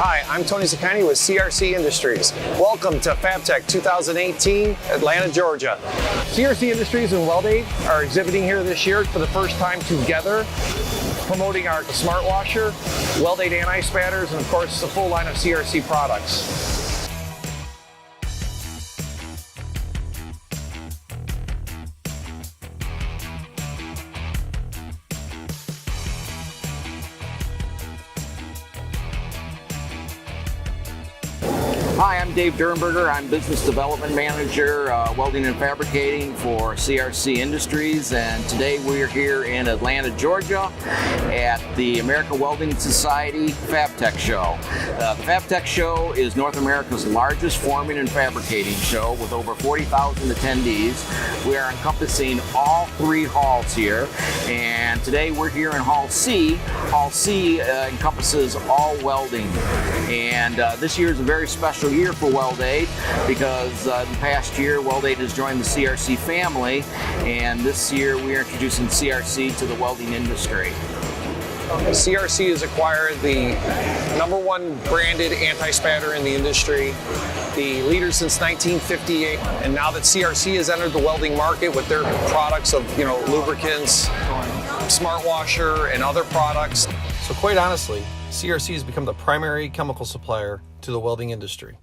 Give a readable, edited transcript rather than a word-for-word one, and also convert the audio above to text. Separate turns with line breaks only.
Hi, I'm Tony Zaccani with CRC Industries. Welcome to FabTech 2018, Atlanta, Georgia. CRC Industries and WeldAid are exhibiting here this year for the first time together, promoting our Smart Washer, WeldAid anti-spatters, and of course the full line of CRC products.
Hi, I'm Dave Dernberger. I'm Business Development Manager, Welding and Fabricating for CRC Industries, and today we're here in Atlanta, Georgia at the American Welding Society FabTech Show. The FabTech Show is North America's largest forming and fabricating show with over 40,000 attendees. We are encompassing all three halls here, and today we're here in Hall C. Hall C encompasses all welding, and this year is a very special year for WeldAid because in the past year WeldAid has joined the CRC family, and this year we are introducing CRC to the welding industry.
CRC has acquired the #1 branded anti-spatter in the industry, the leader since 1958, and now that CRC has entered the welding market with their products of lubricants, Smart Washer, and other products.
So quite honestly, CRC has become the primary chemical supplier to the welding industry.